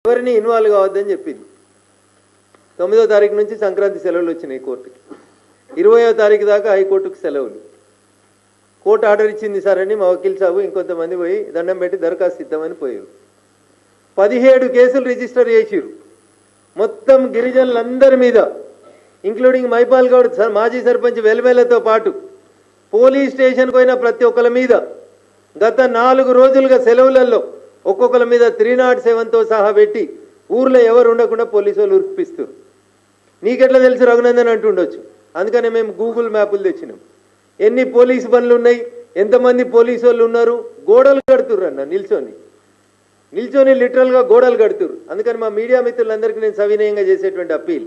ఎవరిని ఇన్వాల్వ్ కావద్దని చెప్పింది. 9వ తారీఖు నుంచి సంక్రాంతి సెలవులు వచ్చినాయి కోర్టుకి. 20వ తారీఖు దాకా హైకోర్టుకు సెలవులు. కోర్టు ఆర్డర్ ఇచ్చింది సార్ అని మా వకీల్ సాబు ఇంకొంతమంది పోయి దండం పెట్టి దరఖాస్తు ఇద్దామని పోయారు. 17 కేసులు రిజిస్టర్ చేసిరు మొత్తం గిరిజనులందరి మీద, ఇంక్లూడింగ్ మైపాల్ గౌడ్ మాజీ సర్పంచ్ వెల్వేలతో పాటు పోలీస్ స్టేషన్కి పోయిన ప్రతి ఒక్కరి మీద గత 4 రోజులుగా సెలవులలో ఒక్కొక్కరి మీద 307తో సహా పెట్టి ఊర్లో ఎవరు ఉండకుండా పోలీసు వాళ్ళు ఉరిపిస్తారు. నీకెట్లా తెలుసు రఘునందన్ అంటుండొచ్చు, అందుకనే మేము గూగుల్ మ్యాపులు తెచ్చినాం. ఎన్ని పోలీసు బండ్లు ఉన్నాయి, ఎంతమంది పోలీసు వాళ్ళు ఉన్నారు, గోడలు కడుతుర్రు అన్న నిల్చొని లిటరల్గా గోడలు కడుతురు. అందుకని మా మీడియా మిత్రులందరికీ నేను సవినయంగా చేసేటువంటి అప్పీల్,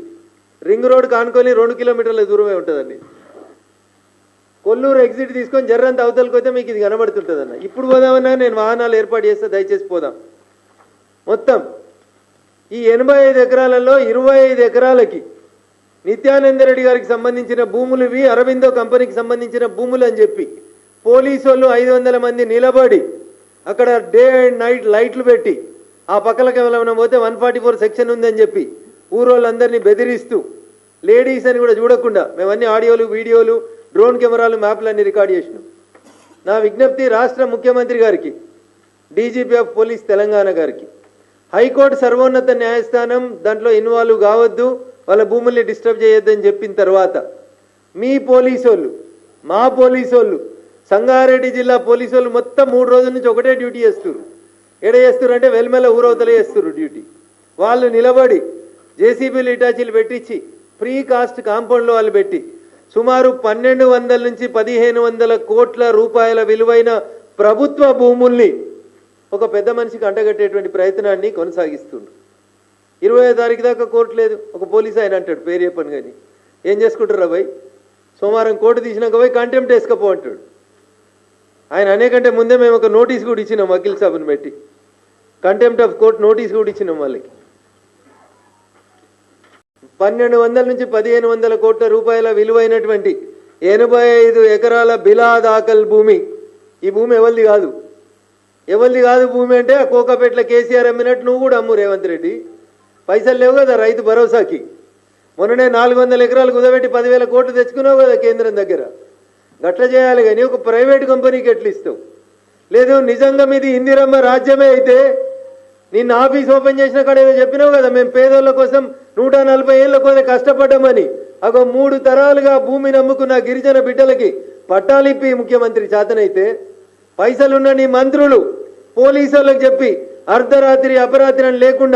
రింగ్ రోడ్ కానుకొని 2 కిలోమీటర్ల దూరమే ఉంటుందండి. కొల్లూరు ఎగ్జిట్ తీసుకొని జర్రంత అవతలకి పోతే మీకు ఇది కనబడుతుంటుంది అన్న. ఇప్పుడు పోదామన్నా నేను వాహనాలు ఏర్పాటు చేస్తే దయచేసి పోదాం. మొత్తం ఈ 85 ఎకరాలలో 25 ఎకరాలకి నిత్యానందరెడ్డి గారికి సంబంధించిన భూములు ఇవి, అరవిందో కంపెనీకి సంబంధించిన భూములు అని చెప్పి పోలీసు వాళ్ళు 500 మంది నిలబడి అక్కడ డే అండ్ నైట్ లైట్లు పెట్టి ఆ పక్కలకి ఏమైనా పోతే 144 సెక్షన్ ఉందని చెప్పి ఊరోళ్ళందరినీ బెదిరిస్తూ లేడీస్ అని కూడా చూడకుండా మేమన్నీ ఆడియోలు వీడియోలు డ్రోన్ కెమెరాలు మ్యాప్లన్నీ రికార్డ్ చేసినాం. నా విజ్ఞప్తి రాష్ట్ర ముఖ్యమంత్రి గారికి, డీజీపీ ఆఫ్ పోలీస్ తెలంగాణ గారికి, హైకోర్టు సర్వోన్నత న్యాయస్థానం దాంట్లో ఇన్వాల్వ్ కావద్దు, వాళ్ళ భూముల్ని డిస్టర్బ్ చేయొద్దని చెప్పిన తర్వాత మీ పోలీసు వాళ్ళు, మా పోలీసు వాళ్ళు, సంగారెడ్డి జిల్లా పోలీసు వాళ్ళు మొత్తం 3 రోజుల నుంచి ఒకటే డ్యూటీ చేస్తున్నారు. ఎడ చేస్తున్నారు అంటే వెల్మెల ఊరవతలే చేస్తున్నారు డ్యూటీ. వాళ్ళు నిలబడి జేసీబీలు ఇటాచీలు పెట్టించి ఫ్రీ కాస్ట్ కాంపౌండ్లో వాళ్ళు పెట్టి సుమారు 1200 నుంచి 1500 కోట్ల రూపాయల విలువైన ప్రభుత్వ భూముల్ని ఒక పెద్ద మనిషికి అంటగట్టేటువంటి ప్రయత్నాన్ని కొనసాగిస్తున్నారు. 20వ తారీఖు దాకా కోర్టు లేదు. ఒక పోలీసు ఆయన అంటాడు, పేరు చెప్పను కానీ, ఏం చేసుకుంటారు అబ్బాయి, సోమవారం కోర్టు తీసినాక పోయి కంటెంప్ట్ వేసుకపో అంటాడు. ఆయన అనేకంటే ముందే మేము ఒక నోటీస్ కూడా ఇచ్చినాం, వకీల్ సాబుని పెట్టి కంటెంప్ట్ ఆఫ్ కోర్ట్ నోటీస్ కూడా ఇచ్చినాం వాళ్ళకి. 1200 నుంచి 1500 కోట్ల రూపాయల విలువైనటువంటి 85 ఎకరాల బిలా దాఖల్ భూమి. ఈ భూమి ఎవరిది కాదు. భూమి అంటే ఆ కోకాపేటలో కేసీఆర్ అమ్మినట్టు నువ్వు కూడా అమ్ము రేవంత్ రెడ్డి. పైసలు లేవు కదా రైతు భరోసాకి. మొన్ననే 400 ఎకరాలు కుదబెట్టి 10,000 కోట్లు తెచ్చుకున్నావు కదా కేంద్రం దగ్గర. గట్ల చేయాలి కానీ ఒక ప్రైవేట్ కంపెనీకి ఎట్లు ఇస్తావు? లేదు నిజంగా మీది ఇందిరమ్మ రాజ్యమే అయితే నిన్న ఆఫీస్ ఓపెన్ చేసిన కాడ ఏదో చెప్పినావు కదా, మేము పేదోళ్ళ కోసం 140 ఏళ్ళ కోసం కష్టపడ్డామని. అగో 3 తరాలుగా భూమిని నమ్ముకున్న గిరిజన బిడ్డలకి పట్టాలిప్పి ముఖ్యమంత్రి చేతనైతే పైసలున్న నీ మంత్రులు పోలీసు వాళ్ళకి చెప్పి అర్ధరాత్రి అపరాత్రి అని లేకుండా